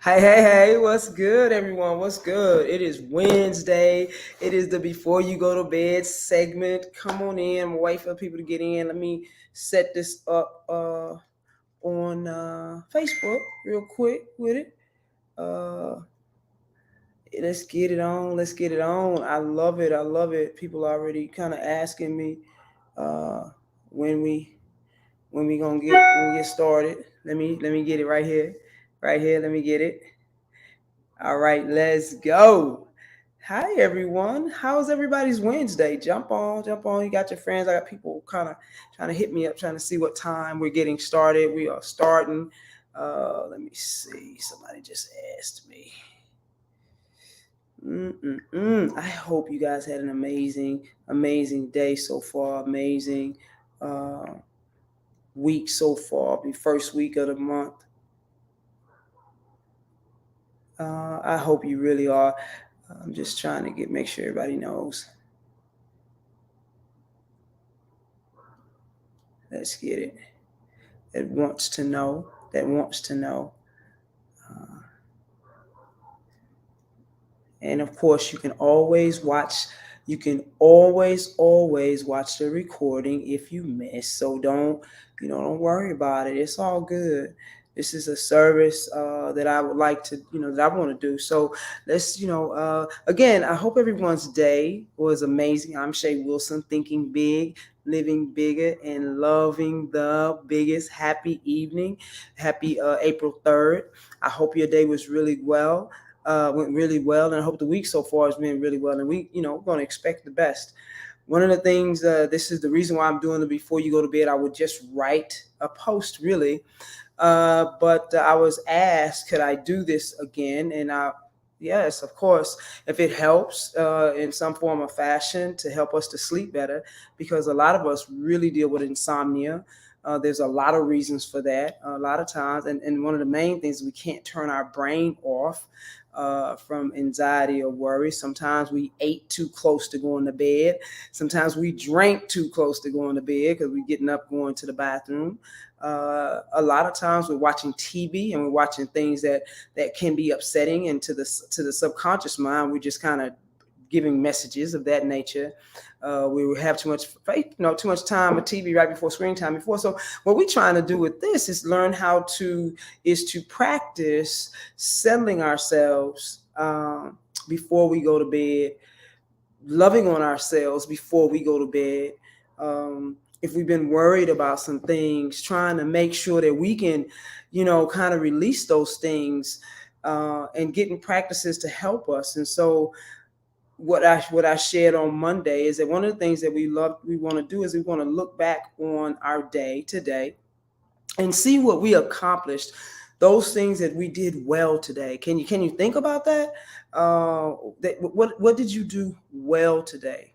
Hey, what's good, everyone? What's good? It is Wednesday. It is the Before You Go to Bed segment. Come on in. I'm waiting for people to get in. Let me set this up on Facebook real quick with it. Uh, let's get it on. Let's get it on. I love it. I love it. People are already kind of asking me uh, when we gonna get when we get started. Let me get it right here. Right here. Let me get it. All right, let's go. Hi everyone. How's everybody's Wednesday? Jump on, jump on. You got your friends. I got people kind of trying to hit me up, trying to see what time we're getting started. We are starting. Let me see. Somebody just asked me. I hope you guys had an amazing day so far. Amazing uh, week so far. The first week of the month. I hope you really are. I'm just trying to make sure everybody knows. Let's get it. That wants to know. That wants to know. And of course, you can always watch. You can always watch the recording if you miss. So don't worry about it. It's all good. This is a service that I would like to, that I want to do. So let's, again, I hope everyone's day was amazing. I'm Shay Wilson, thinking big, living bigger, and loving the biggest. Happy evening. Happy April 3rd. I hope your day was really well. Went really well, and I hope the week so far has been really well. And we're going to expect the best. One of the things, this is the reason why I'm doing the Before You Go to Bed. I would just write a post, really, but I was asked, could I do this again? And yes, of course, if it helps in some form or fashion to help us to sleep better, because a lot of us really deal with insomnia. There's a lot of reasons for that, a lot of times. And one of the main things is we can't turn our brain off from anxiety or worry. Sometimes we ate too close to going to bed. Sometimes we drank too close to going to bed because we're getting up, going to the bathroom. A lot of times we're watching TV and we're watching things that can be upsetting, and to the subconscious mind, we're just kind of giving messages of that nature. We have too much faith, too much time with TV right before screen time before. So what we're trying to do with this is learn how to practice settling ourselves before we go to bed, loving on ourselves before we go to bed. If we've been worried about some things, trying to make sure that we can, kind of release those things and getting practices to help us. And so what I shared on Monday is that one of the things that we want to do is we want to look back on our day today and see what we accomplished, those things that we did well today. Can you think about that? What did you do well today?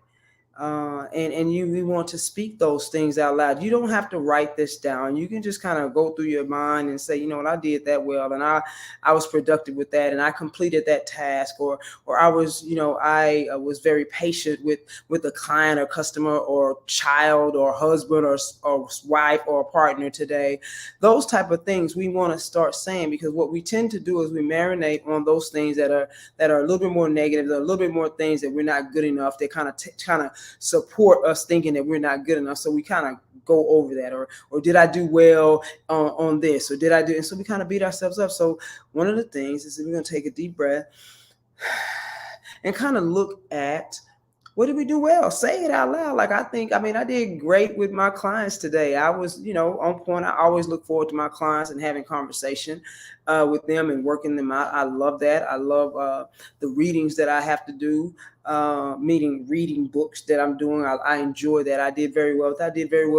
And we want to speak those things out loud. You don't have to write this down. You can just kind of go through your mind and say, you know what, I did that well, and I was productive with that, and I completed that task, or I was, I was very patient with a client or customer or child or husband or wife or partner today. Those type of things we want to start saying, because what we tend to do is we marinate on those things that are a little bit more negative, a little bit more things that we're not good enough. They kind of support us thinking that we're not good enough. So we kind of go over that, or did I do well on this, or did I do? And so we kind of beat ourselves up. So one of the things is that we're going to take a deep breath and kind of look at, what did we do well? Say it out loud. Like, I did great with my clients today. I was, on point. I always look forward to my clients and having conversation with them and working them out. I love that. I love the readings that I have to do, reading books that I'm doing. I enjoy that. I did very well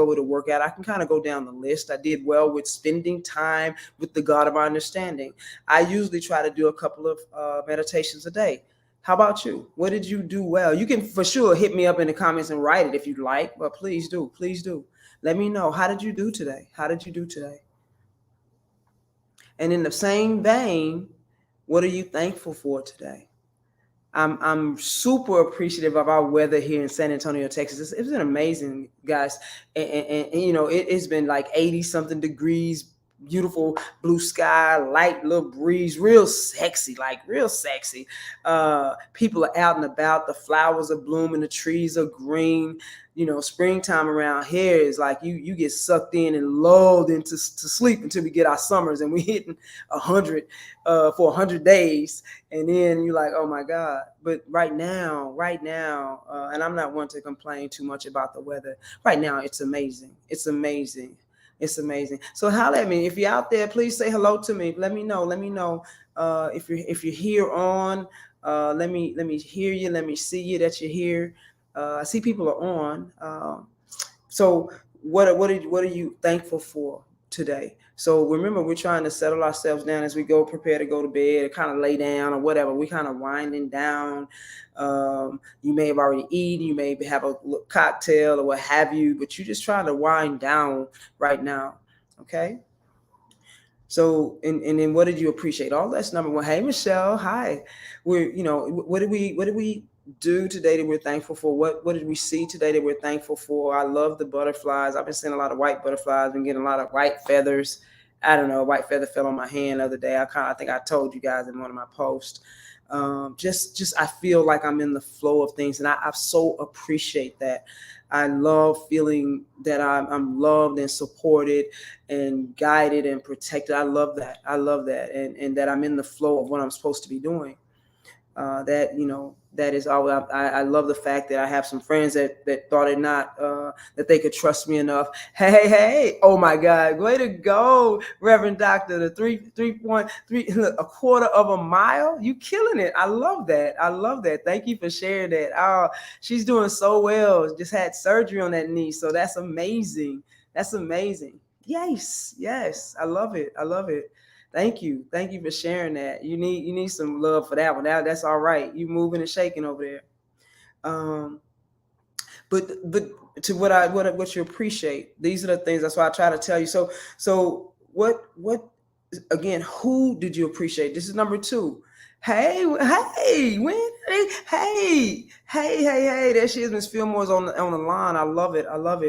with a workout. I can kind of go down the list. I did well with spending time with the God of our understanding. I usually try to do a couple of meditations a day. How about you? What did you do well? You can for sure hit me up in the comments and write it if you'd like, but please do. Please do. Let me know. How did you do today? How did you do today? And in the same vein, what are you thankful for today? I'm super appreciative of our weather here in San Antonio, Texas. It's been amazing, guys. And it has been like 80 something degrees beautiful blue sky, light little breeze, real sexy, like real sexy. People are out and about. The flowers are blooming. The trees are green. You know, springtime around here is like you get sucked in and lulled into to sleep until we get our summers, and we hitting 100 for 100 days, and then you're like, oh my God. But right now, and I'm not one to complain too much about the weather. Right now, it's amazing. It's amazing. It's amazing. So holla at me if you're out there. Please say hello to me. Let me know. Let me know if you're here on. Let me hear you. Let me see you that you're here. I see people are on. So what are you thankful for today? So remember, we're trying to settle ourselves down as we go, prepare to go to bed, or kind of lay down or whatever. We kind of winding down. You may have already eaten, you may have a cocktail or what have you, but you're just trying to wind down right now. Okay. So and then what did you appreciate? All that's number one. Hey Michelle, hi. What did we do today that we're thankful for? What did we see today that we're thankful for? I love the butterflies. I've been seeing a lot of white butterflies, been getting a lot of white feathers. I don't know, a white feather fell on my hand the other day. I think I told you guys in one of my posts. Just I feel like I'm in the flow of things, and I so appreciate that. I love feeling that I'm loved and supported and guided and protected. I love that. I love that. And that I'm in the flow of what I'm supposed to be doing. That is all. I love the fact that I have some friends that thought it not that they could trust me enough. Hey! Oh my God! Way to go, Reverend Doctor. The 3.3, a quarter of a mile. You killing it. I love that. I love that. Thank you for sharing that. Oh, she's doing so well. Just had surgery on that knee, so that's amazing. That's amazing. Yes. I love it. I love it. Thank you for sharing that. You need some love for that one. That's all right. You moving and shaking over there. Um, but to what you appreciate. These are the things. That's why I try to tell you. So what again? Who did you appreciate? This is number two. Hey, hey. There she is, Miss Fillmore's on the line. I love it. I love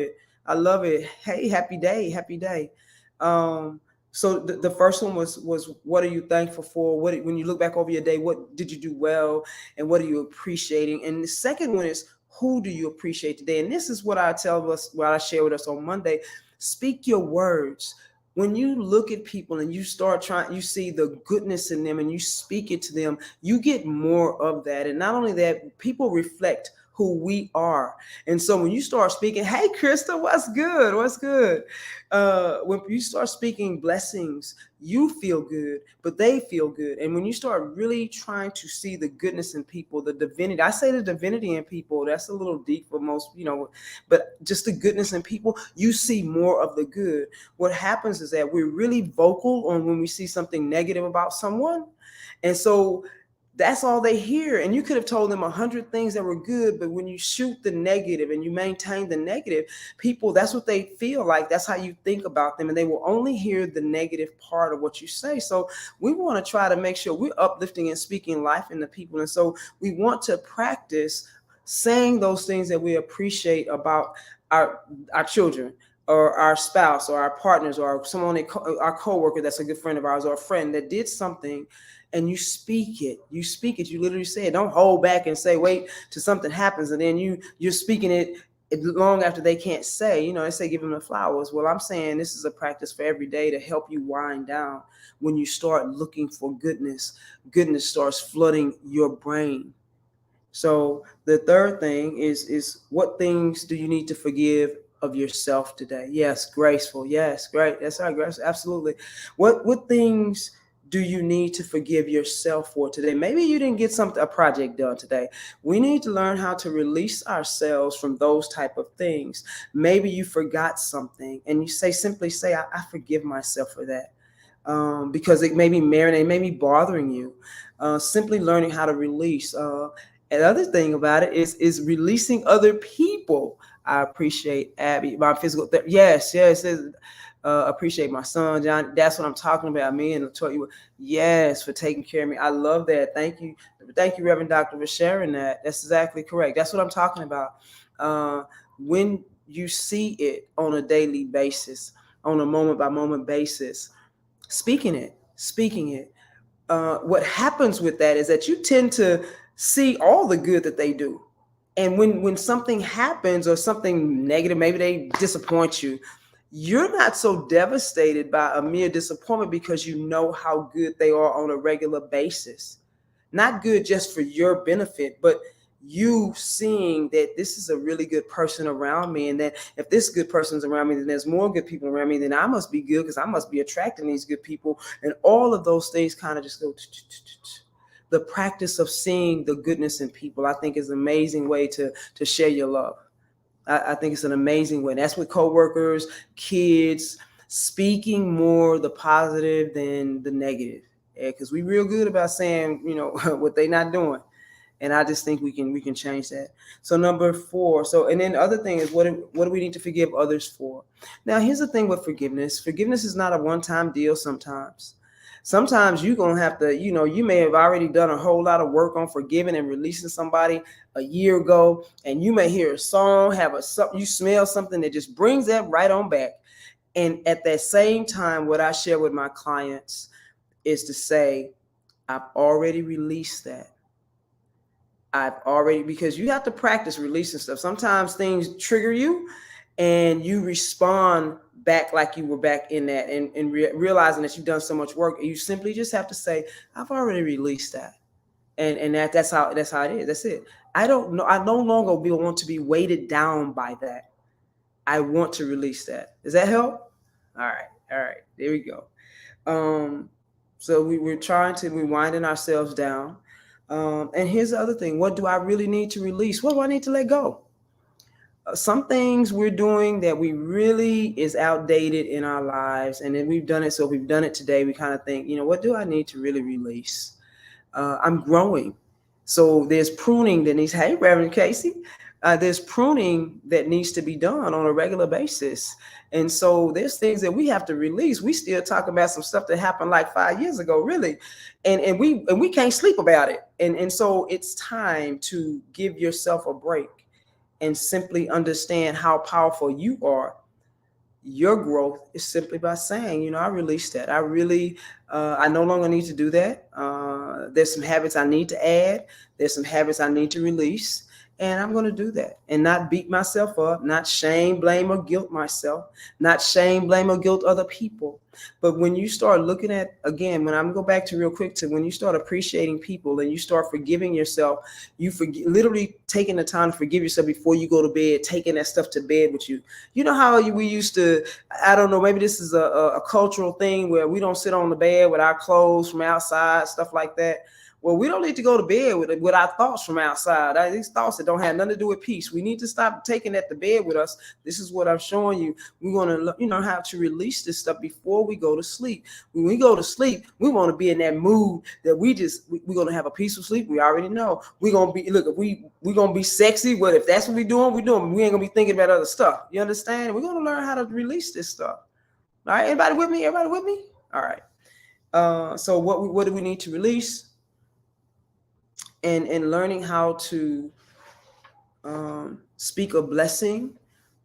it. Hey, happy day. Um, so the first one was what are you thankful for? When you look back over your day, what did you do well, and what are you appreciating? And the second one is who do you appreciate today? And this is what I tell us, what I share with us on Monday. Speak your words. When you look at people and you see the goodness in them and you speak it to them, you get more of that. And not only that, people reflect who we are. And so when you start speaking, hey, Krista, what's good? What's good? When you start speaking blessings, you feel good, but they feel good. And when you start really trying to see the goodness in people, the divinity, I say the divinity in people, that's a little deep for most, but just the goodness in people, you see more of the good. What happens is that we're really vocal on when we see something negative about someone. And so that's all they hear. And you could have told them 100 things that were good, but when you shoot the negative and you maintain the negative, people, that's what they feel like. That's how you think about them. And they will only hear the negative part of what you say. So we want to try to make sure we're uplifting and speaking life into people. And so we want to practice saying those things that we appreciate about our children, or our spouse, or our partners, or someone, our coworker that's a good friend of ours, or a friend that did something, and you speak it. You literally say it. Don't hold back and say, wait till something happens, and then you're speaking it long after they can't say. They say give them the flowers. Well, I'm saying this is a practice for every day to help you wind down. When you start looking for goodness starts flooding your brain. So the third thing is what things do you need to forgive of yourself today? Yes, graceful. Yes, great. That's our grace. Absolutely. What things do you need to forgive yourself for today? Maybe you didn't get a project done today. We need to learn how to release ourselves from those type of things. Maybe you forgot something, and you simply say, I forgive myself for that. Because it may be marinating, may be bothering you. Simply learning how to release. Another thing about it is releasing other people. I appreciate Abby, my physical therapy. Yes. Appreciate my son, John. That's what I'm talking about. Me and Latoya. Yes, for taking care of me. I love that. Thank you, Reverend Doctor, for sharing that. That's exactly correct. That's what I'm talking about. When you see it on a daily basis, on a moment by moment basis, speaking it. What happens with that is that you tend to see all the good that they do. And when something happens or something negative, maybe they disappoint you, you're not so devastated by a mere disappointment because you know how good they are on a regular basis. Not good just for your benefit, but you seeing that this is a really good person around me, and that if this good person's around me, then there's more good people around me, then I must be good because I must be attracting these good people. And all of those things kind of just go. The practice of seeing the goodness in people, I think, is an amazing way to share your love. I think it's an amazing way. And that's with coworkers, kids, speaking more the positive than the negative. Because we real good about saying, what they not doing. And I just think we can change that. So number 4. So, and then the other thing is, what do we need to forgive others for? Now, here's the thing with forgiveness. Forgiveness is not a one-time deal sometimes. Sometimes you're going to have to, you may have already done a whole lot of work on forgiving and releasing somebody a year ago, and you may hear a song, you smell something that just brings that right on back. And at that same time, what I share with my clients is to say, I've already released that. Because you have to practice releasing stuff. Sometimes things trigger you and you respond back like you were back in that, and realizing that you've done so much work. You simply just have to say, I've already released that. And that's how it is. That's it. I don't know. I no longer want to be weighted down by that. I want to release that. Does that help? All right. There we go. So we're winding ourselves down. And here's the other thing. What do I really need to release? What do I need to let go? Some things we're doing that we really is outdated in our lives, and then we've done it. So we've done it today. We kind of think, what do I need to really release? I'm growing. So there's pruning that needs, hey, Reverend Casey, there's pruning that needs to be done on a regular basis. And so there's things that we have to release. We still talk about some stuff that happened like 5 years ago, really. And we can't sleep about it. And so it's time to give yourself a break and simply understand how powerful you are. Your growth is simply by saying, I release that. I no longer need to do that. There's some habits I need to add. There's some habits I need to release. And I'm going to do that and not beat myself up, not shame, blame, or guilt myself, not shame, blame, or guilt other people. But when you start looking at, again, when I'm go back to real quick to when you start appreciating people and you start forgiving yourself, literally taking the time to forgive yourself before you go to bed, taking that stuff to bed with you. You know how we used to, I don't know, maybe this is a cultural thing where we don't sit on the bed with our clothes from outside, stuff like that. Well, we don't need to go to bed with our thoughts from outside. These thoughts that don't have nothing to do with peace. We need to stop taking that to bed with us. This is what I'm showing you. We want to, how to release this stuff before we go to sleep. When we go to sleep, we want to be in that mood that we're going to have a peaceful sleep. We already know. We're going to be, look, if we're going to be sexy, but if that's what we're doing, we ain't going to be thinking about other stuff. You understand? We're going to learn how to release this stuff. All right, everybody with me? All right. So what do we need to release? And learning how to speak a blessing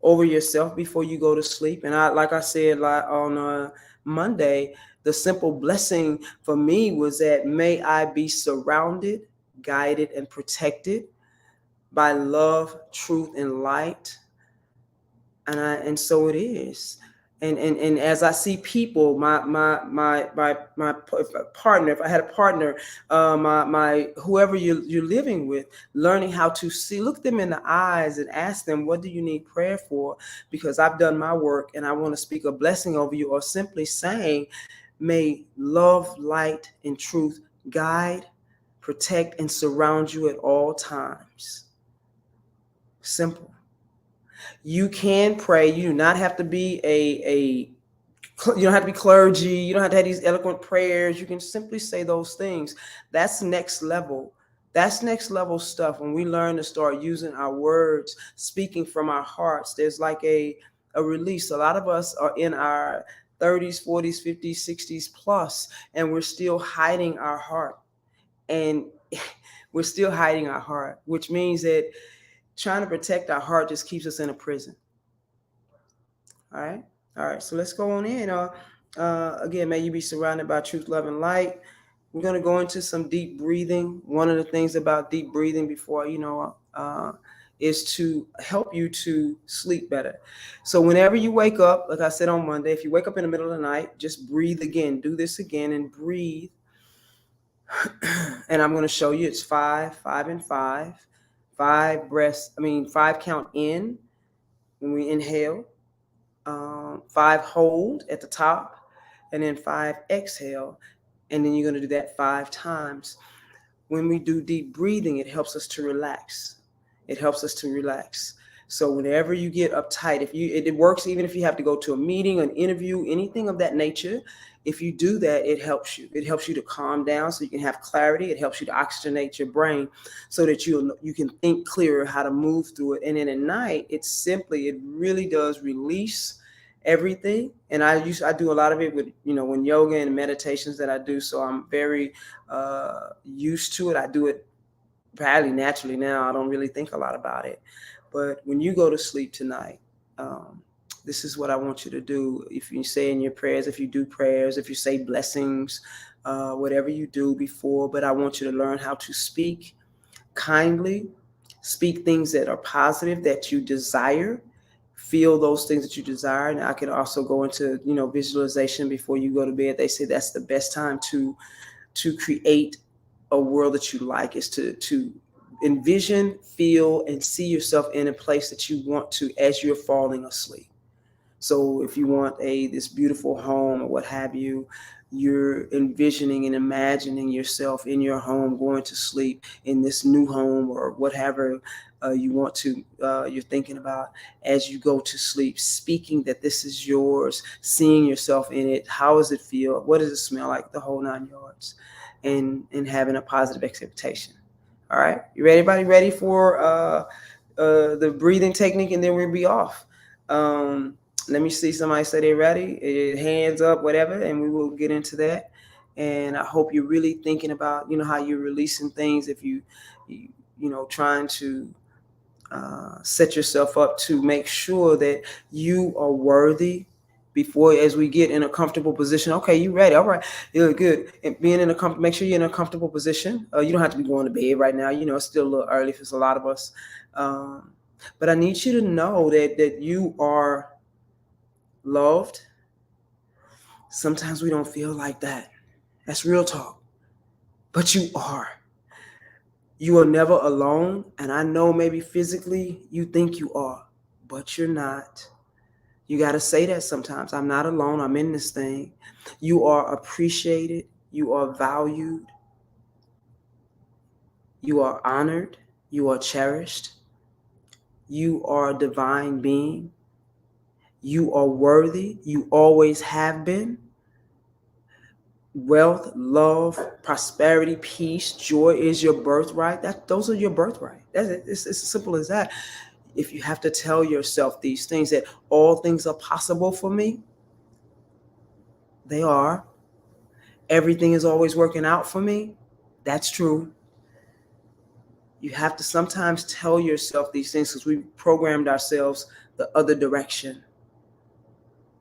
over yourself before you go to sleep. And like I said on Monday, the simple blessing for me was that may I be surrounded, guided, and protected by love, truth, and light. And so it is. And as I see people, my partner, if I had a partner, my whoever you're living with, learning how to look them in the eyes and ask them, what do you need prayer for? Because I've done my work and I want to speak a blessing over you, or simply saying, may love, light, and truth guide, protect, and surround you at all times. Simple. You can pray. You do not have to be you don't have to be clergy. You don't have to have these eloquent prayers. You can simply say those things. That's next level. That's next level stuff. When we learn to start using our words, speaking from our hearts, there's like a release. A lot of us are in our 30s, 40s, 50s, 60s plus, and we're still hiding our heart. And we're still hiding our heart, which means that trying to protect our heart just keeps us in a prison. All right. So let's go on in. Again, may you be surrounded by truth, love, and light. We're going to go into some deep breathing. One of the things about deep breathing before, is to help you to sleep better. So whenever you wake up, like I said on Monday, if you wake up in the middle of the night, just breathe again. Do this again and breathe. And I'm going to show you it's 5, 5, and 5. 5 count in when we inhale, 5 hold at the top, and then 5 exhale. And then you're going to do that 5 times. When we do deep breathing, it helps us to relax. It helps us to relax. So whenever you get uptight, it works even if you have to go to a meeting, an interview, anything of that nature. If you do that, it helps you. It helps you to calm down so you can have clarity. It helps you to oxygenate your brain so that you can think clearer how to move through it. And then at night, it really does release everything. And I do a lot of it with, when yoga and meditations that I do. So I'm very used to it. I do it probably naturally now. I don't really think a lot about it. But when you go to sleep tonight, this is what I want you to do. If you say in your prayers, if you do prayers, if you say blessings, whatever you do before, but I want you to learn how to speak kindly, speak things that are positive, that you desire, feel those things that you desire. And I can also go into, visualization before you go to bed. They say that's the best time to create a world that you like, is to envision, feel, and see yourself in a place that you want to as you're falling asleep. So if you want this beautiful home or what have you, you're envisioning and imagining yourself in your home going to sleep in this new home or whatever you're thinking about as you go to sleep, speaking that this is yours, seeing yourself in it. How does it feel? What does it smell like? The whole 9 yards, and having a positive expectation. All right, you ready? Everybody ready for the breathing technique, and then we'll be off. Let me see somebody say they're ready. Hands up, whatever, and we will get into that. And I hope you're really thinking about, how you're releasing things. If you trying to set yourself up to make sure that you are worthy before, as we get in a comfortable position. Okay, you ready? All right, you're good. And make sure you're in a comfortable position. You don't have to be going to bed right now. It's still a little early for a lot of us. But I need you to know that you are loved. Sometimes we don't feel like that. That's real talk. But you are. You are never alone. And I know maybe physically you think you are, but you're not. You got to say that sometimes. I'm not alone. I'm in this thing. You are appreciated. You are valued. You are honored. You are cherished. You are a divine being. You are worthy. You always have been. Wealth, love, prosperity, peace, joy is your birthright. Those are your birthright. That's it. It's as simple as that. If you have to tell yourself these things, that all things are possible for me, they are. Everything is always working out for me, that's true. You have to sometimes tell yourself these things because we programmed ourselves the other direction.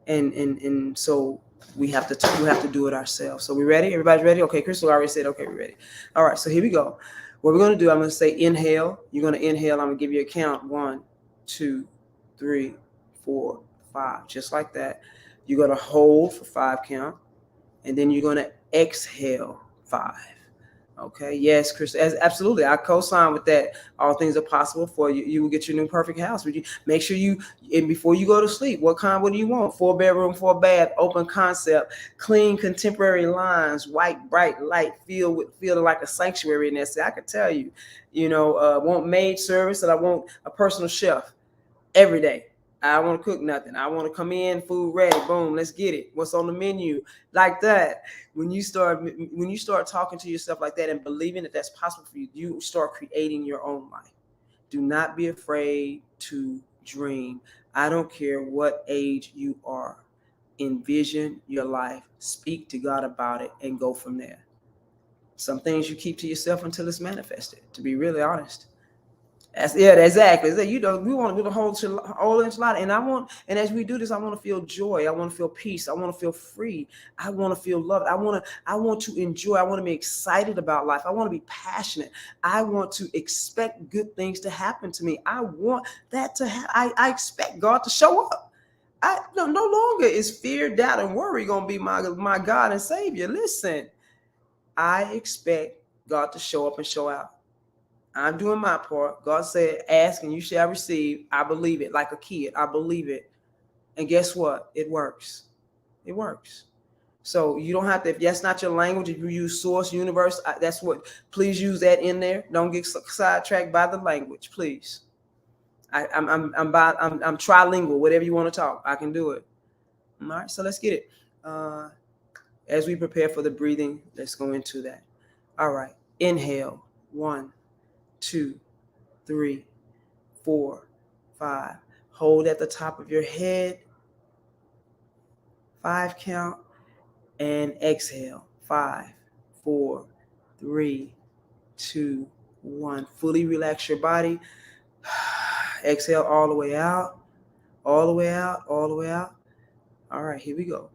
And so we have to do it ourselves. So we ready? Everybody's ready? Okay, Crystal already said, okay, we're ready. All right, so here we go. What we're going to do, I'm going to say inhale. You're going to inhale. I'm going to give you a count. 1, 2, 3, 4, 5. Just like that. You're going to hold for 5 count. And then you're going to exhale 5. Okay. Yes, Chris. Absolutely. I co-sign with that. All things are possible for you. You will get your new perfect house. Would you make sure and before you go to sleep, what do you want? 4-bedroom, 4-bath, open concept, clean, contemporary lines, white, bright light, feel like a sanctuary in there. See, I could tell you, want maid service, and I want a personal chef every day. I want to cook nothing. I want to come in, food ready, boom, let's get it. What's on the menu? Like that. When you start talking to yourself like that and believing that that's possible for you, you start creating your own life. Do not be afraid to dream. I don't care what age you are. Envision your life. Speak to God about it and go from there. Some things you keep to yourself until it's manifested, to be really honest. Yeah, exactly. So, we want to do the whole enchilada, and as we do this, I want to feel joy. I want to feel peace. I want to feel free. I want to feel loved. I want to enjoy. I want to be excited about life. I want to be passionate. I want to expect good things to happen to me. I want that to happen. I expect God to show up. No longer is fear, doubt, and worry going to be my God and Savior. Listen, I expect God to show up and show out. I'm doing my part. God said, ask and you shall receive. I believe it like a kid. I believe it. And guess what? It works. It works. So you don't have to, if that's not your language, if you use source, universe, that's what, please use that in there. Don't get sidetracked by the language, please. I'm trilingual, whatever you want to talk, I can do it. All right, so let's get it. As we prepare for the breathing, let's go into that. All right, inhale, 1, 2, 3, 4, 5. Hold at the top of your head, 5 count, and exhale, 5, 4, 3, 2, 1. Fully relax your body. Exhale all the way out, all the way out, all the way out. All right, here we go.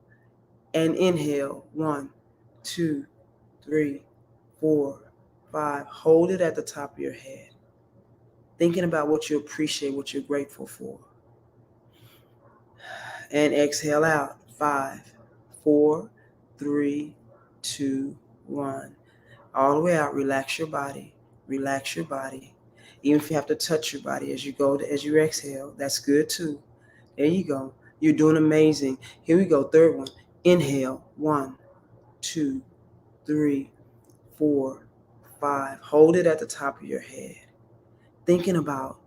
And inhale, 1, 2, 3, 4, 5. Hold it at the top of your head. Thinking about what you appreciate, what you're grateful for. And exhale out, 5, 4, 3, 2, 1. All the way out, relax your body, relax your body. Even if you have to touch your body as you go, as you exhale, that's good too. There you go. You're doing amazing. Here we go, third one. Inhale, 1, 2, 3, 4, 5. Hold it at the top of your head. Thinking about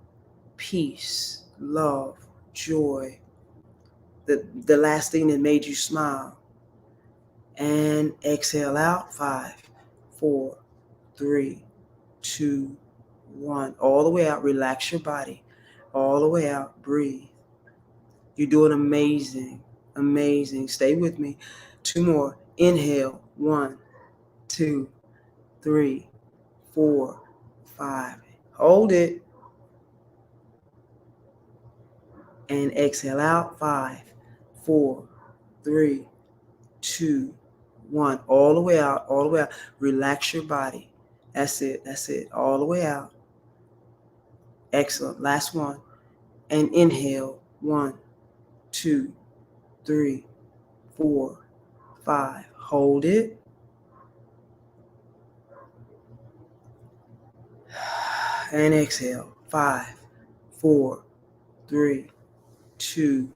peace, love, joy, the last thing that made you smile. And exhale out, 5, 4, 3, 2, 1. All the way out, relax your body. All the way out, breathe. You're doing amazing, amazing. Stay with me. 2 more. Inhale, 1, 2, 3, 4, 5. Hold it. And exhale out, 5, 4, 3, 2, 1. All the way out, all the way out. Relax your body. That's it, that's it. All the way out. Excellent. Last one. And inhale, 1, 2, 3, 4, 5. Hold it. And exhale, 5, 4, 3, 2,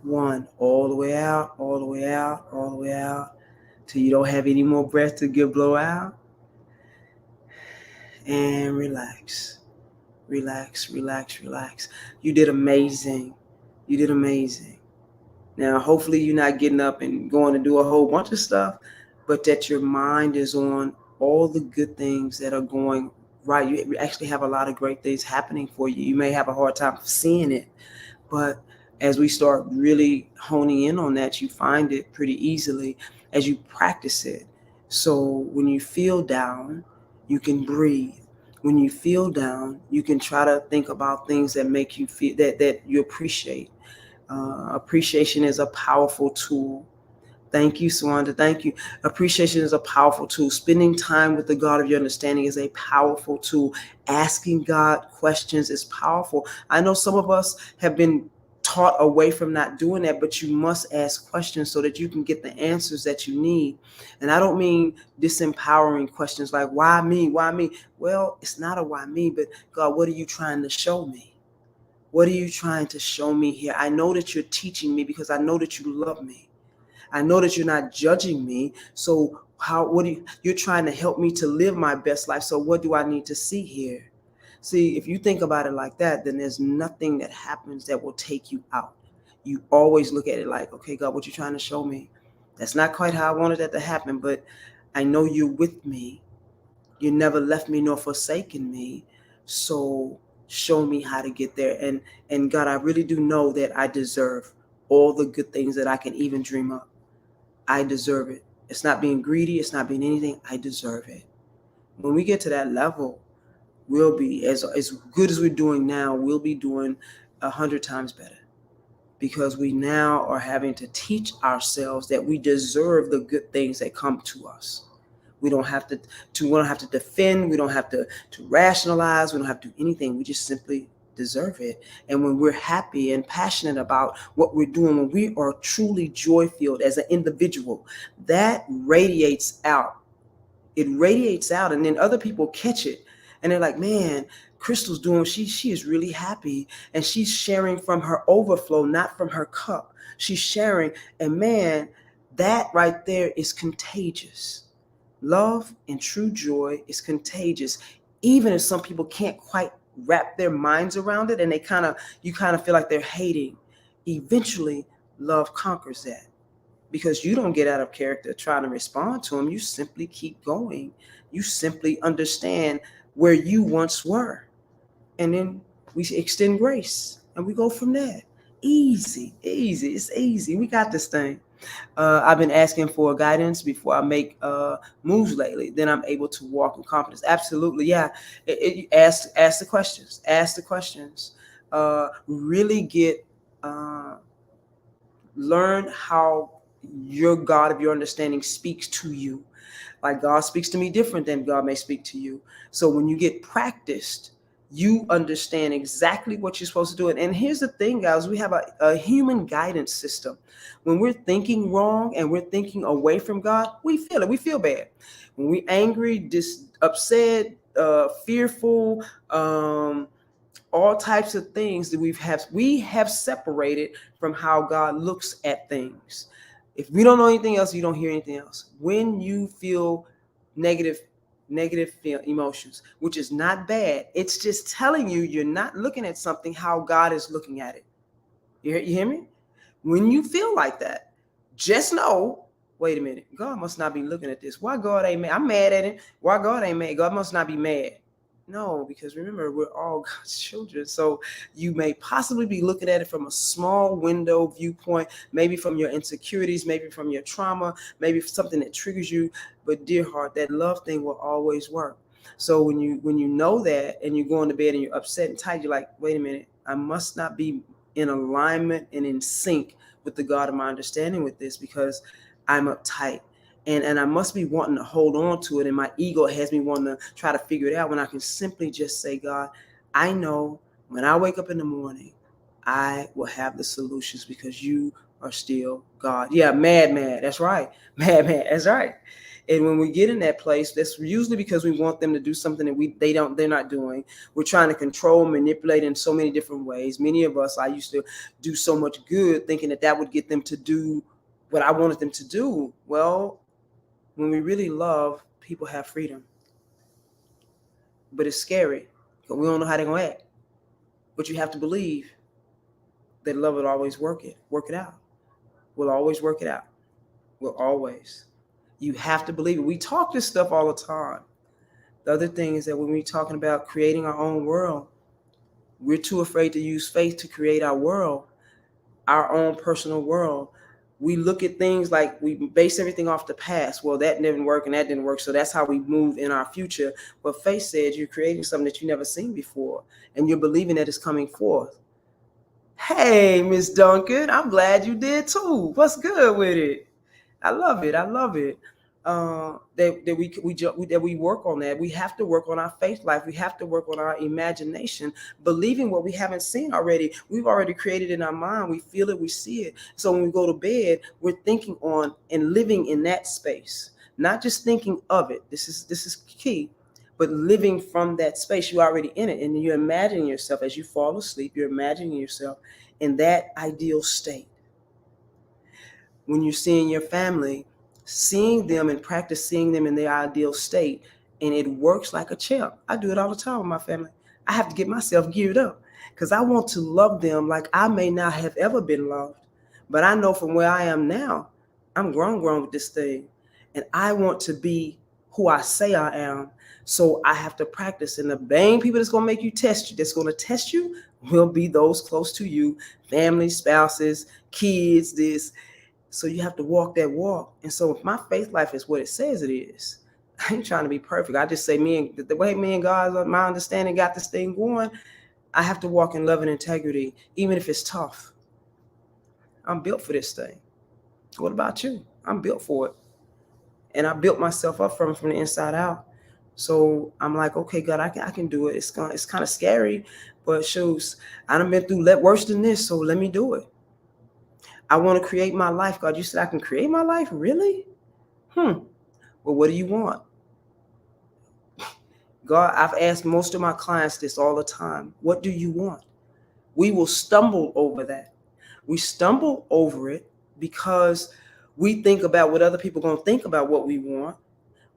1. All the way out, all the way out, all the way out, till you don't have any more breath to blow out. And relax. Relax, relax, relax. You did amazing. You did amazing. Now, hopefully you're not getting up and going to do a whole bunch of stuff, but that your mind is on all the good things that are going right. You actually have a lot of great things happening for you. You may have a hard time seeing it, but as we start really honing in on that, you find it pretty easily as you practice it. So when you feel down, you can breathe. When you feel down, you can try to think about things that make you feel that you appreciate. Appreciation is a powerful tool. Thank you, Swanda. Thank you. Appreciation is a powerful tool. Spending time with the God of your understanding is a powerful tool. Asking God questions is powerful. I know some of us have been taught away from not doing that, but you must ask questions so that you can get the answers that you need. And I don't mean disempowering questions like, why me? Why me? Well, it's not a why me, but God, what are you trying to show me? What are you trying to show me here? I know that you're teaching me because I know that you love me. I know that you're not judging me. So you're trying to help me to live my best life. So what do I need to see here? See, if you think about it like that, then there's nothing that happens that will take you out. You always look at it like, okay, God, what you trying to show me? That's not quite how I wanted that to happen, but I know you're with me. You never left me nor forsaken me. So show me how to get there. And God, I really do know that I deserve all the good things that I can even dream of. I deserve it. It's not being greedy. It's not being anything. I deserve it. When we get to that level, we'll be as good as we're doing now, we'll be doing 100 times better, because we now are having to teach ourselves that we deserve the good things that come to us. We don't have to defend, we don't have to rationalize, we don't have to do anything. We just simply deserve it. And when we're happy and passionate about what we're doing, when we are truly joy-filled as an individual, that radiates out. It radiates out, and then other people catch it, and they're like, man, Crystal's doing, she is really happy, and she's sharing from her overflow, not from her cup. She's sharing, and man, that right there is contagious. Love and true joy is contagious, even if some people can't quite wrap their minds around it, and you kind of feel like they're hating. Eventually, love conquers that, because you don't get out of character trying to respond to them. You simply keep going. You simply understand where you once were. And then we extend grace and we go from there. Easy. It's easy. We got this thing. I've been asking for guidance before I make moves lately. Then I'm able to walk in confidence. Absolutely. Yeah. Ask the questions. Ask the questions. Really get, learn how your God of your understanding speaks to you. Like God speaks to me different than God may speak to you. So when you get practiced, you understand exactly what you're supposed to do. And here's the thing, guys, we have a human guidance system. When we're thinking wrong and we're thinking away from God, we feel it. We feel bad. When we're angry, upset, fearful, all types of things that we have separated from how God looks at things. If we don't know anything else, you don't hear anything else. When you feel negative emotions, which is not bad, it's just telling you you're not looking at something how God is looking at it. You hear me? When you feel like that, just know, wait a minute, God must not be looking at this. Why God ain't mad? I'm mad at him. Why God ain't mad? God must not be mad. No, because remember, we're all God's children. So you may possibly be looking at it from a small window viewpoint, maybe from your insecurities, maybe from your trauma, maybe something that triggers you. But dear heart, that love thing will always work. So when you know that and you're going to bed and you're upset and tired, you're like, wait a minute, I must not be in alignment and in sync with the God of my understanding with this, because I'm uptight. And I must be wanting to hold on to it, and my ego has me wanting to try to figure it out, when I can simply just say, God, I know when I wake up in the morning, I will have the solutions, because you are still God. Yeah, mad. That's right. Mad. That's right. And when we get in that place, that's usually because we want them to do something that they're not doing. We're trying to control, manipulate in so many different ways. Many of us, I used to do so much good thinking that would get them to do what I wanted them to do. Well, when we really love, people have freedom. But it's scary, because we don't know how they're going to act. But you have to believe that love will always work it out. We'll always work it out. We'll always. You have to believe it. We talk this stuff all the time. The other thing is that when we're talking about creating our own world, we're too afraid to use faith to create our world, our own personal world. We look at things like we base everything off the past. Well, that didn't work and that didn't work, so that's how we move in our future. But faith said you're creating something that you've never seen before, and you're believing that it's coming forth. Hey, Miss Duncan, I'm glad you did too. What's good with it? I love it. That we work on that. We have to work on our faith life. We have to work on our imagination, believing what we haven't seen already. We've already created in our mind. We feel it, we see it. So when we go to bed, we're thinking on and living in that space, not just thinking of it. This is key, but living from that space. You're already in it, and you're imagining yourself as you fall asleep. You're imagining yourself in that ideal state. When you're seeing your family, seeing them and practice seeing them in their ideal state, and it works like a champ. I do it all the time with my family. I have to get myself geared up, because I want to love them like I may not have ever been loved. But I know from where I am now, I'm grown with this thing, and I want to be who I say I am. So I have to practice. And the main people that's going to make you that's going to test you, will be those close to you, family, spouses, kids, this. So you have to walk that walk. And so if my faith life is what it says it is, I ain't trying to be perfect. I just say the way me and God, my understanding got this thing going. I have to walk in love and integrity, even if it's tough. I'm built for this thing. What about you? I'm built for it. And I built myself up from the inside out. So I'm like, okay, God, I can do it. It's kind of scary, but shoes, I done been through worse than this, so let me do it. I want to create my life, God. You said I can create my life? Really? Well, what do you want? God, I've asked most of my clients this all the time. What do you want? We will stumble over that. We stumble over it because we think about what other people are going to think about what we want.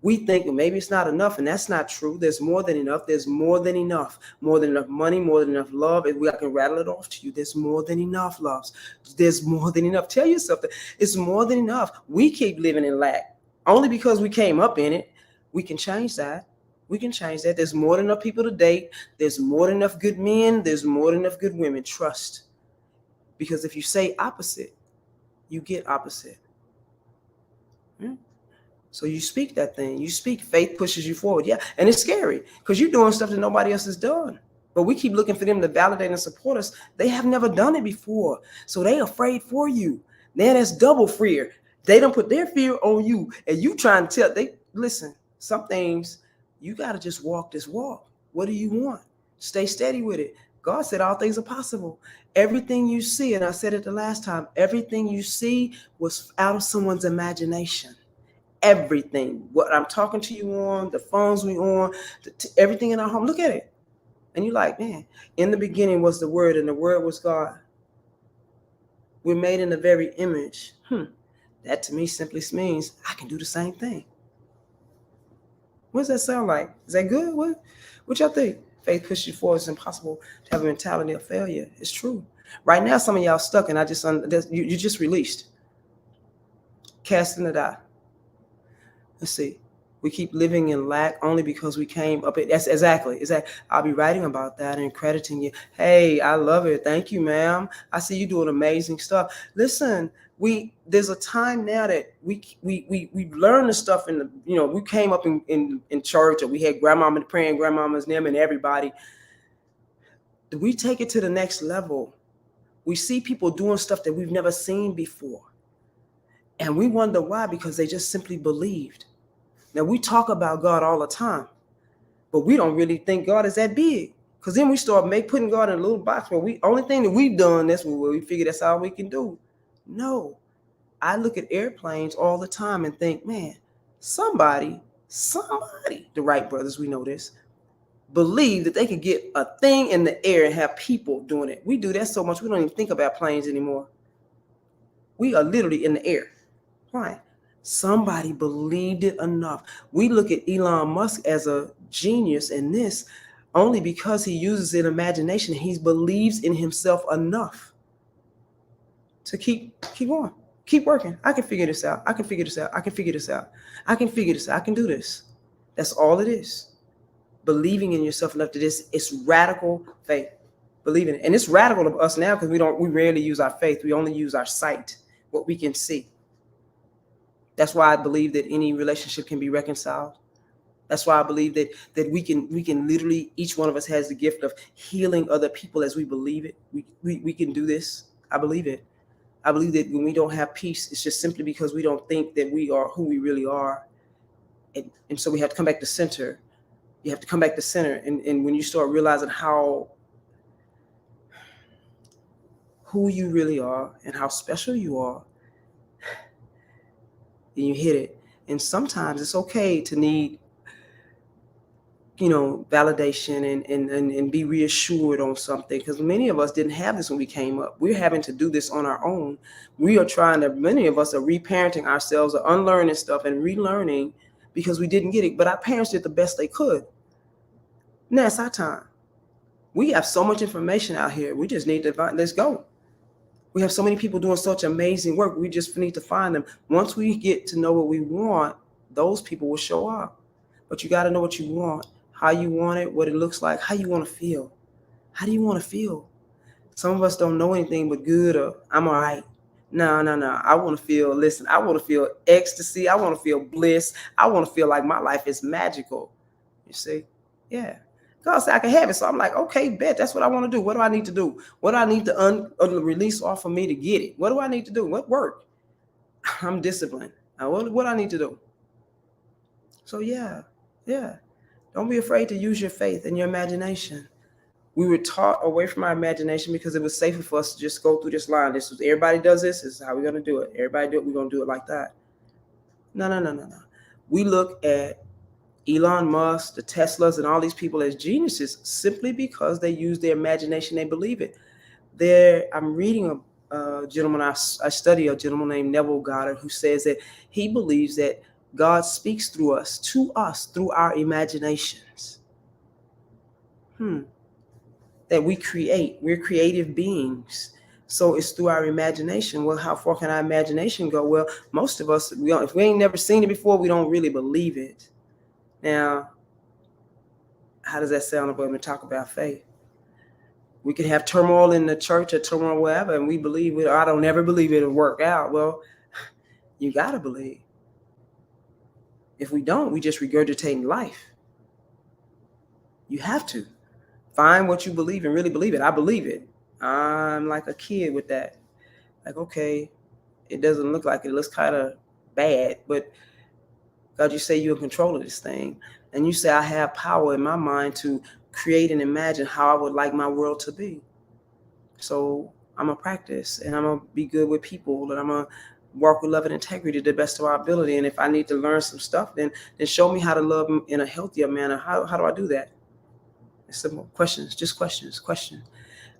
We think maybe it's not enough, and that's not true. There's more than enough. There's more than enough. More than enough money, more than enough love. If I can rattle it off to you, there's more than enough, loves. There's more than enough. Tell yourself that it's more than enough. We keep living in lack. Only because we came up in it. We can change that. We can change that. There's more than enough people to date. There's more than enough good men. There's more than enough good women. Trust. Because if you say opposite, you get opposite. So you speak that thing. You speak. Faith pushes you forward. Yeah. And it's scary because you're doing stuff that nobody else has done. But we keep looking for them to validate and support us. They have never done it before. So they afraid for you. Then that's double fear. They don't put their fear on you. And you trying to tell, listen, some things you got to just walk this walk. What do you want? Stay steady with it. God said all things are possible. Everything you see, and I said it the last time, everything you see was out of someone's imagination. Everything, what I'm talking to you on, the phones we on, everything in our home, look at it. And you're like, man, in the beginning was the Word, and the Word was God. We're made in the very image. That to me simply means I can do the same thing. What does that sound like? Is that good? What y'all think? Faith pushes you forward. It's impossible to have a mentality of failure. It's true. Right now, some of y'all stuck, and you just released. Casting it out. Let's see. We keep living in lack only because we came up. That's exactly. I'll be writing about that and crediting you. Hey, I love it. Thank you, ma'am. I see you doing amazing stuff. Listen, there's a time now that we learn the stuff in the, we came up in church, or we had grandmama praying, grandmamas, them, and everybody. We take it to the next level. We see people doing stuff that we've never seen before. And we wonder why, because they just simply believed. Now, we talk about God all the time, but we don't really think God is that big. Because then we start putting God in a little box where only thing that we've done, that's where we figure that's all we can do. No. I look at airplanes all the time and think, man, somebody, the Wright brothers, we know this, believe that they could get a thing in the air and have people doing it. We do that so much, we don't even think about planes anymore. We are literally in the air. Why? Somebody believed it enough. We look at Elon Musk as a genius in this only because he uses an imagination. He believes in himself enough to keep on, keep working. I can figure this out. I can figure this out. I can figure this out. I can figure this out. I can do this. That's all it is. Believing in yourself enough to this. It's radical faith. Believing it. And it's radical to us now because we rarely use our faith. We only use our sight, what we can see. That's why I believe that any relationship can be reconciled. That's why I believe that we can literally, each one of us has the gift of healing other people as we believe it. We can do this. I believe it. I believe that when we don't have peace, it's just simply because we don't think that we are who we really are. And so we have to come back to center. You have to come back to center. And when you start realizing who you really are and how special you are, then you hit it. And sometimes it's okay to need, validation and be reassured on something, because many of us didn't have this when we came up. We're having to do this on our own. Many of us are reparenting ourselves, or unlearning stuff and relearning because we didn't get it. But our parents did the best they could. Now it's our time. We have so much information out here. We just need to let's go. We have so many people doing such amazing work. We just need to find them. Once we get to know what we want, those people will show up. But you got to know what you want, how you want it, what it looks like, how you want to feel. How do you want to feel? Some of us don't know anything but good, or I'm all right. No, no, no. I want to feel, listen, I want to feel ecstasy. I want to feel bliss. I want to feel like my life is magical. You see? Yeah. God said I can have it. So I'm like, okay, bet. That's what I want to do. What do I need to do? What do I need to release off of me to get it? What do I need to do? What work? I'm disciplined. What I need to do? So yeah, yeah. Don't be afraid to use your faith and your imagination. We were taught away from our imagination because it was safer for us to just go through this line. This was everybody does this. This is how we're gonna do it. Everybody do it. We're gonna do it like that. No, no, no, no, no. We look at Elon Musk, the Teslas, and all these people as geniuses simply because they use their imagination. They believe it. I'm reading a gentleman. I study a gentleman named Neville Goddard who says that he believes that God speaks through us, to us, through our imaginations. That we create. We're creative beings. So it's through our imagination. Well, how far can our imagination go? Well, most of us, if we ain't never seen it before, we don't really believe it. Now, how does that sound when we talk about faith? We can have turmoil in the church or turmoil wherever, and we believe it. I don't ever believe it'll work out. Well, you got to believe. If we don't, we just regurgitating life. You have to find what you believe and really believe it. I believe it. I'm like a kid with that. Like, okay, it doesn't look like it. It looks kind of bad, but God, you say you're in control of this thing. And you say I have power in my mind to create and imagine how I would like my world to be. So I'm going to practice, and I'm going to be good with people, and I'm going to work with love and integrity to the best of our ability. And if I need to learn some stuff, then show me how to love them in a healthier manner. How do I do that? It's simple. Questions, just questions.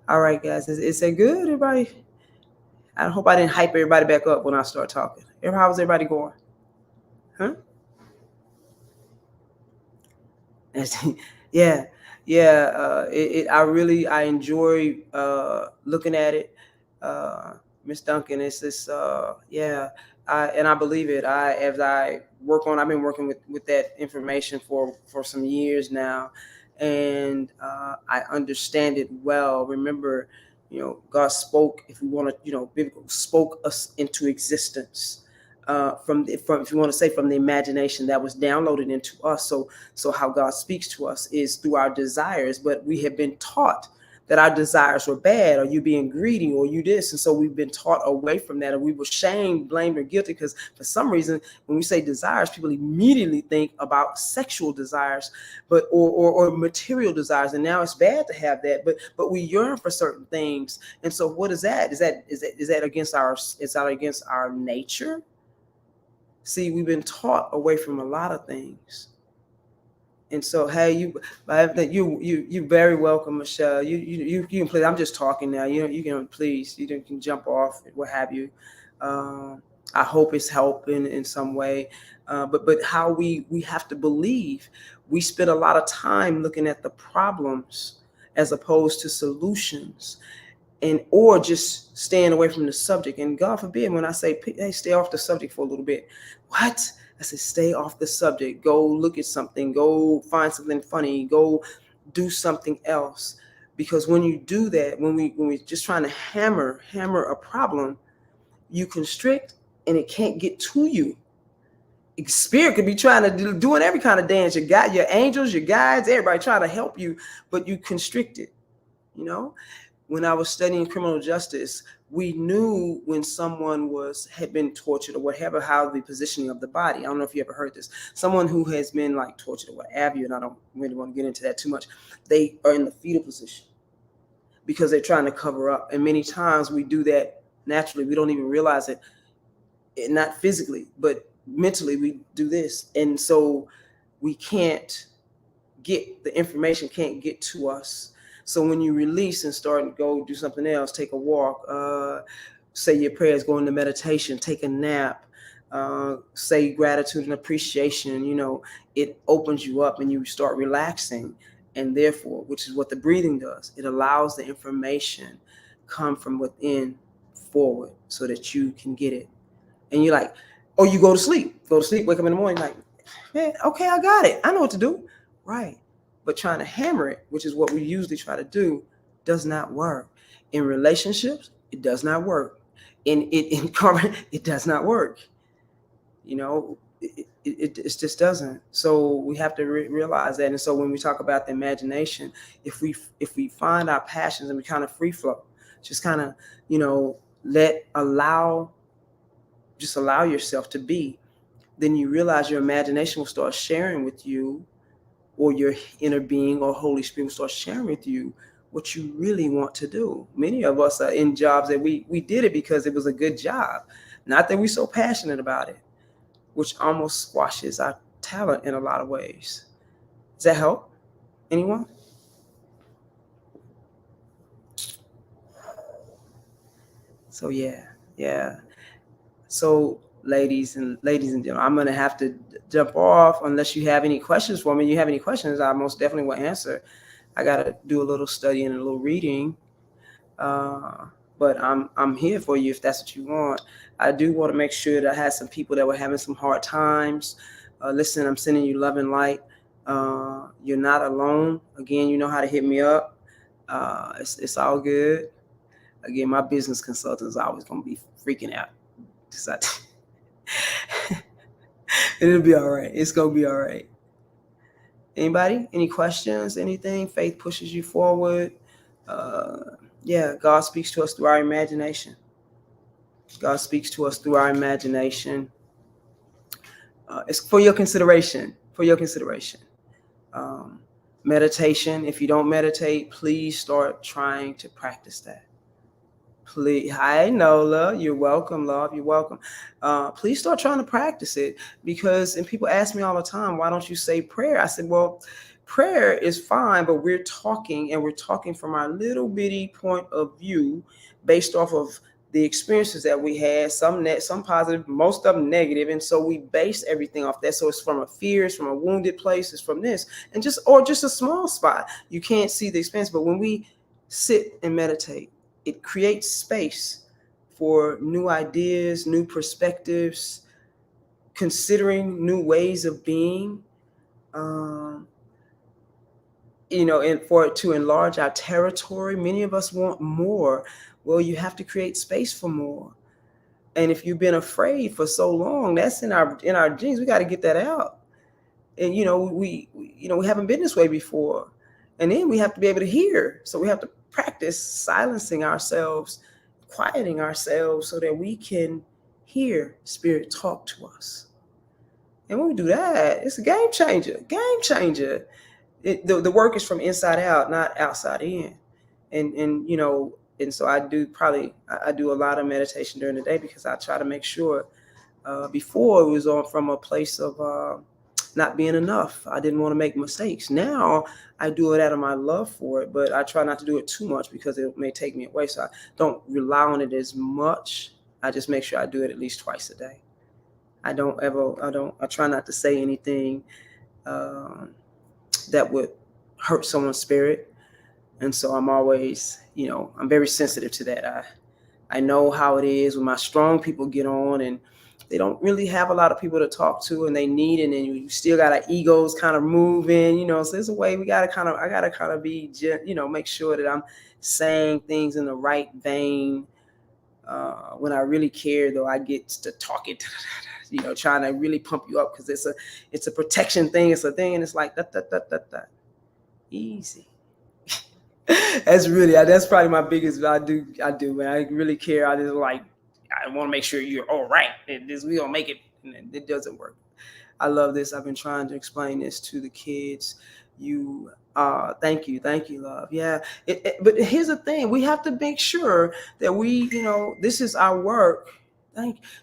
All right, guys. Is that good, everybody? I hope I didn't hype everybody back up when I start talking. How's everybody going? Huh? Yeah. I enjoy looking at it. Miss Duncan, it's this. Yeah. I believe it. As I've been working with that information for some years now, and I understand it well. Remember, God spoke. If we want to, biblical spoke us into existence. From if you want to say from the imagination that was downloaded into us. So how God speaks to us is through our desires, but we have been taught that our desires were bad, or you being greedy, or you this. And so we've been taught away from that, and we were shamed, blamed, or guilty because for some reason, when we say desires, people immediately think about sexual desires, but or material desires. And now it's bad to have that, but we yearn for certain things. And so what is that? Is that against our nature? See, we've been taught away from a lot of things. And so, hey, you're very welcome, Michelle. You can please. I'm just talking now. You can please. You can jump off, what have you. I hope it's helping in some way. But how we have to believe. We spend a lot of time looking at the problems as opposed to solutions, or just staying away from the subject. And God forbid, when I say, hey, stay off the subject for a little bit. What? I said, stay off the subject. Go look at something. Go find something funny. Go do something else. Because when you do that, when we're just trying to hammer a problem, you constrict and it can't get to you. Spirit could be trying to doing every kind of dance. Your angels, your guides, everybody trying to help you, but you constrict it. When I was studying criminal justice, we knew when someone had been tortured or whatever, how the positioning of the body. I don't know if you ever heard this. Someone who has been like tortured or what have you, and I don't really want to get into that too much. They are in the fetal position because they're trying to cover up. And many times we do that naturally. We don't even realize it, not physically, but mentally we do this. And so we can't get the information, can't get to us. So when you release and start and go do something else, take a walk, say your prayers, go into meditation, take a nap, say gratitude and appreciation, it opens you up and you start relaxing. And therefore, which is what the breathing does, it allows the information come from within forward so that you can get it. And you're like, oh, you go to sleep, wake up in the morning, like, man, okay, I got it. I know what to do. Right. But trying to hammer it, which is what we usually try to do, does not work. In relationships, it does not work. and it does not work. You know, it just doesn't. So we have to realize that. And so when we talk about the imagination, if we find our passions and we kind of free flow, just kind of, you know, just allow yourself to be, then you realize your imagination will start sharing with you, or your inner being or Holy Spirit will start sharing with you what you really want to do. Many of us are in jobs that we did it because it was a good job, not that we're so passionate about it, which almost squashes our talent in a lot of ways. Does that help anyone? So yeah. So ladies and gentlemen, I'm gonna have to jump off unless you have any questions for me. You have any questions, I most definitely will answer. I gotta do a little study and a little reading. Uh, but I'm here for you if that's what you want. I do want to make sure that I had some people that were having some hard times. Listen, I'm sending you love and light. You're not alone. Again, you know how to hit me up. It's all good. Again, my business consultant is always gonna be freaking out. It'll be all right. It's gonna be all right. Anybody? Any questions? Anything? Faith pushes you forward. Uh, yeah, God speaks to us through our imagination. God speaks to us through our imagination. It's for your consideration. For your consideration. Um, Meditation. If you don't meditate, please start trying to practice that. Please, hi Nola, you're welcome, love. You're welcome. Please start trying to practice it, because, and people ask me all the time, why don't you say prayer? I said, well, prayer is fine, but we're talking, and we're talking from our little bitty point of view, based off of the experiences that we had, some positive, most of them negative, and so we base everything off that. So it's from a fear, it's from a wounded place, it's from this, and just a small spot. You can't see the experience, but when we sit and meditate, it creates space for new ideas, new perspectives, considering new ways of being, um, and for it to enlarge our territory. Many of us want more. Well, you have to create space for more. And if you've been afraid for so long, that's in our genes. We got to get that out. And we haven't been this way before. And then we have to be able to hear. So we have to practice silencing ourselves, quieting ourselves, so that we can hear Spirit talk to us. And when we do that, it's a game changer. Game changer. The work is from inside out, not outside in. And so I do a lot of meditation during the day, because I try to make sure. Before, it was on from a place of not being enough. I didn't want to make mistakes. Now I do it out of my love for it, but I try not to do it too much, because it may take me away. So I don't rely on it as much. I just make sure I do it at least twice a day. I try not to say anything that would hurt someone's spirit. And so I'm always, I'm very sensitive to that. I know how it is when my strong people get on, and they don't really have a lot of people to talk to, and they need it, and you still got our egos kind of moving, so there's a way I gotta kind of be, make sure that I'm saying things in the right vein. When I really care, though, I get to talking, trying to really pump you up, because it's a protection thing. It's a thing, and it's like that. Easy. That's probably my biggest. I do, man. I really care. I want to make sure you're all right. We don't make it. It doesn't work. I love this. I've been trying to explain this to the kids. Thank you, love. Yeah. But here's the thing: we have to make sure that this is our work.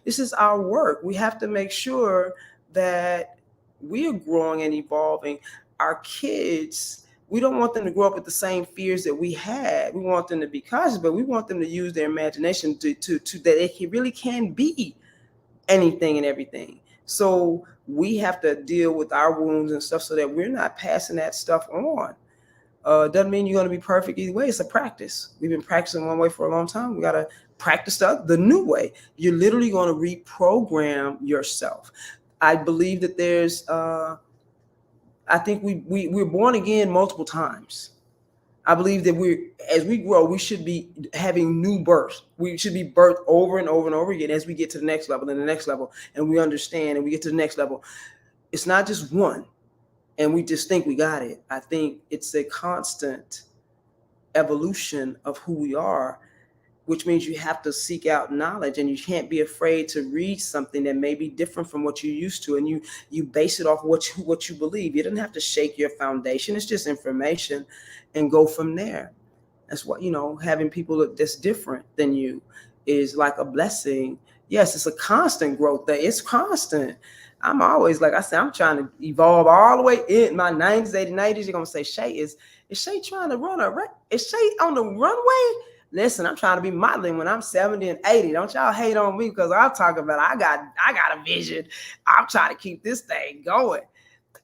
This is our work. We have to make sure that we are growing and evolving. Our kids, we don't want them to grow up with the same fears that we had. We want them to be conscious, but we want them to use their imagination to that it really can be anything and everything. So we have to deal with our wounds and stuff, so that we're not passing that stuff on. Doesn't mean you're going to be perfect either way. It's a practice. We've been practicing one way for a long time. We got to practice the new way. You're literally going to reprogram yourself. I believe that there's I think we're born again multiple times. I believe that as we grow, we should be having new births. We should be birthed over and over and over again as we get to the next level and the next level, and we understand and we get to the next level. It's not just one, and we just think we got it. I think it's a constant evolution of who we are, which means you have to seek out knowledge, and you can't be afraid to read something that may be different from what you're used to, and you base it off what you believe. You don't have to shake your foundation. It's just information, and go from there. That's what, having people that's different than you is like a blessing. Yes, it's a constant growth there. It's constant. I'm always, like I said, I'm trying to evolve all the way in my 90s, 80s, 90s. You're gonna say, Shay, is Shay trying to run is Shay on the runway? Listen, I'm trying to be modeling when I'm 70 and 80. Don't y'all hate on me, because I'm talking about I got a vision. I'm trying to keep this thing going.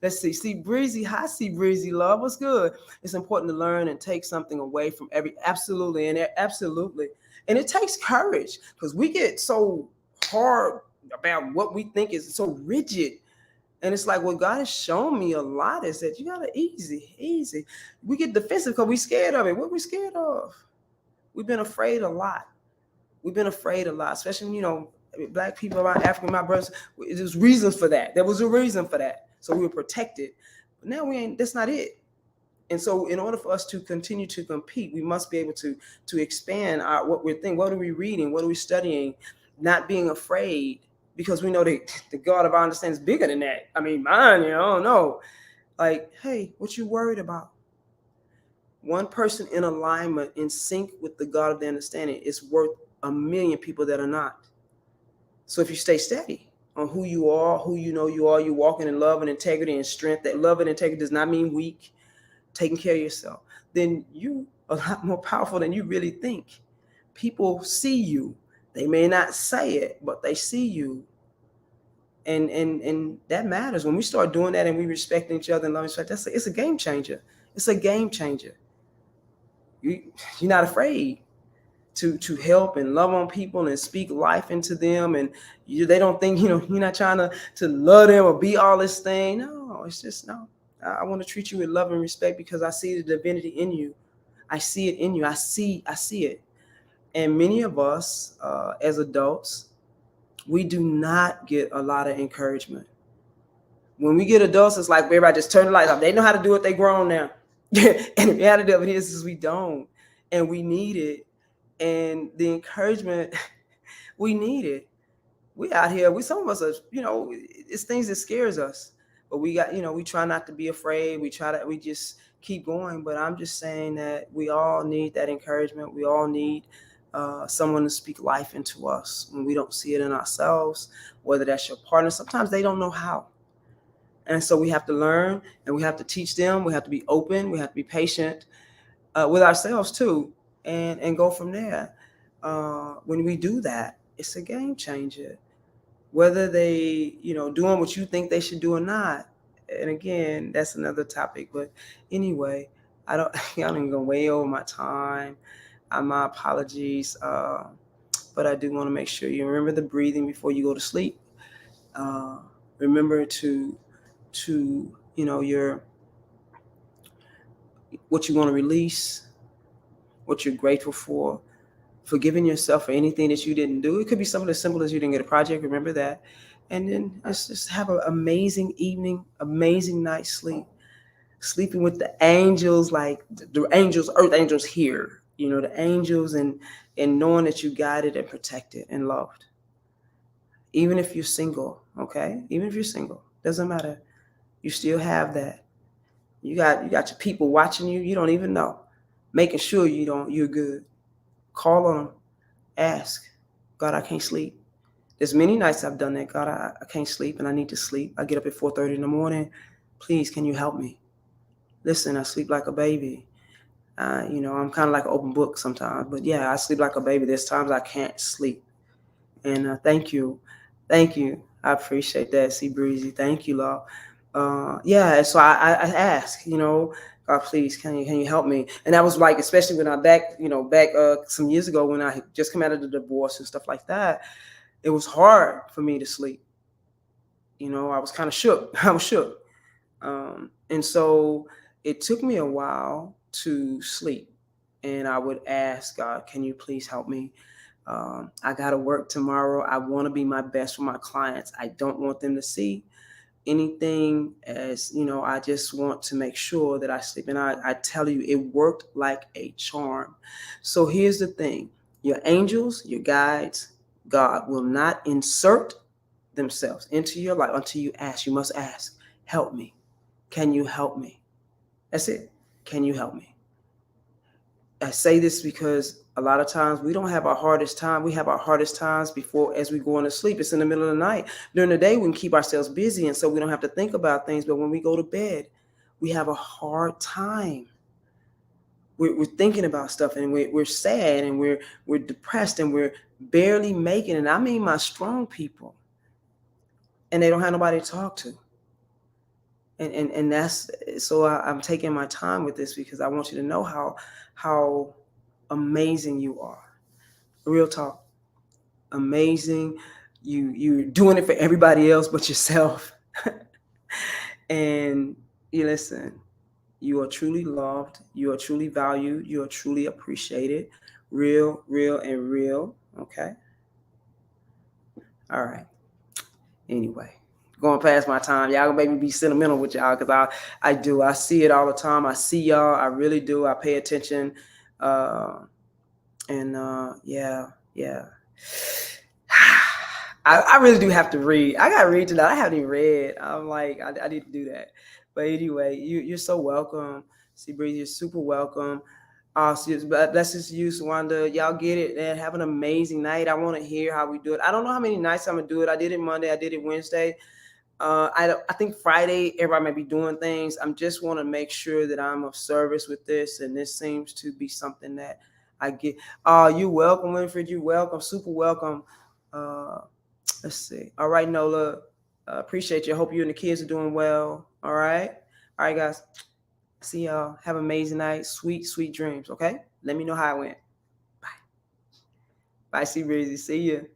Let's see. See Breezy. Hi, see Breezy. Love, what's good? It's important to learn and take something away from absolutely. And it takes courage, because we get so hard about what we think is so rigid. And it's like, what God has shown me a lot is that you gotta easy. We get defensive because we scared of it. What we scared of? We've been afraid a lot. Especially, Black people, my African, my brothers. There's reasons for that. There was a reason for that. So we were protected. But now we ain't, that's not it. And so in order for us to continue to compete, we must be able to expand what we're thinking. What are we reading? What are we studying? Not being afraid, because we know that the God of our understanding is bigger than that. I mean, mine, I don't know. Like, hey, what you worried about? One person in alignment, in sync with the God of the understanding, is worth a million people that are not. So if you stay steady on who you are, who you know you are, you're walking in love and integrity and strength. That love and integrity does not mean weak, taking care of yourself. Then you are a lot more powerful than you really think. People see you. They may not say it, but they see you. And that matters. When we start doing that and we respect each other and love each other, it's a game changer. It's a game changer. You're not afraid to help and love on people and speak life into them, and they don't think you're not trying to love them or be all this thing. No, it's just, no. I want to treat you with love and respect because I see the divinity in you. I see it in you. I see it. And many of us as adults, we do not get a lot of encouragement. When we get adults, it's like everybody just turn the lights off. They know how to do it. They grown now. And the reality of it is we don't, and we need it. And the encouragement, we need it. We out here, some of us are, it's things that scares us, but we got, we try not to be afraid. We just keep going. But I'm just saying that we all need that encouragement. We all need someone to speak life into us when we don't see it in ourselves, whether that's your partner. Sometimes they don't know how. And so we have to learn, and we have to teach them. We have to be open. We have to be patient with ourselves too, and go from there. When we do that, it's a game changer. Whether they, doing what you think they should do or not. And again, that's another topic. But anyway, I'm going to go way over my time. My apologies. But I do want to make sure you remember the breathing before you go to sleep. Remember to your what you want to release, what you're grateful for, forgiving yourself for anything that you didn't do. It could be something as simple as you didn't get a project. Remember that. And then let's just have an amazing evening, amazing night's sleep. Sleeping with the angels, like the angels, earth angels here, the angels, and knowing that you guided and protected and loved. Even if you're single, okay? Even if you're single, doesn't matter. You still have that. You got your people watching you. You don't even know, making sure you're good. Call on them. Ask, God, I can't sleep. There's many nights I've done that. God, I can't sleep and I need to sleep. I get up at 4:30 in the morning. Please, can you help me? Listen, I sleep like a baby. I'm kind of like an open book sometimes. But yeah, I sleep like a baby. There's times I can't sleep. And thank you. I appreciate that, C Breezy. Thank you, Law. Yeah, so I ask, God, please, can you help me? And that was like, especially when I back some years ago when I had just come out of the divorce and stuff like that, it was hard for me to sleep. I was kind of shook. I was shook. And so it took me a while to sleep, and I would ask God, can you please help me? I got to work tomorrow. I want to be my best for my clients. I don't want them to see anything as, I just want to make sure that I sleep. And I tell you, it worked like a charm. So here's the thing: your angels, your guides, God will not insert themselves into your life until you ask. You must ask, help me. Can you help me? That's it. Can you help me? I say this because a lot of times we don't have our hardest time. We have our hardest times before as we go into sleep. It's in the middle of the night. During the day, we can keep ourselves busy, and so we don't have to think about things. But when we go to bed, we have a hard time. We're thinking about stuff, and we're sad, and we're depressed, and we're barely making it. And I mean my strong people, and they don't have nobody to talk to. And that's so I'm taking my time with this because I want you to know how amazing you are. Real talk. Amazing. You're doing it for everybody else but yourself. And you listen, you are truly loved, you are truly valued, you are truly appreciated. Real, real, and real. Okay. All right. Anyway, going past my time. Y'all gonna make me be sentimental with y'all because I do. I see it all the time. I see y'all. I really do. I pay attention. Yeah, yeah. I really do have to read. I got to read tonight. I haven't even read. I'm like, I need to do that. But anyway, you're so welcome. See, Breezy, you're super welcome. Blessings to you, Swanda. Y'all get it, and have an amazing night. I want to hear how we do it. I don't know how many nights I'm gonna do it. I did it Monday. I did it Wednesday. I think Friday everybody might be doing things. I'm just want to make sure that I'm of service with this, and this seems to be something that I get. You welcome, Winfred. You welcome, super welcome. Let's see. All right, Nola. Appreciate you. Hope you and the kids are doing well. All right, guys. See y'all. Have an amazing night. Sweet, sweet dreams. Okay. Let me know how it went. Bye. Bye. See Breezy. See you.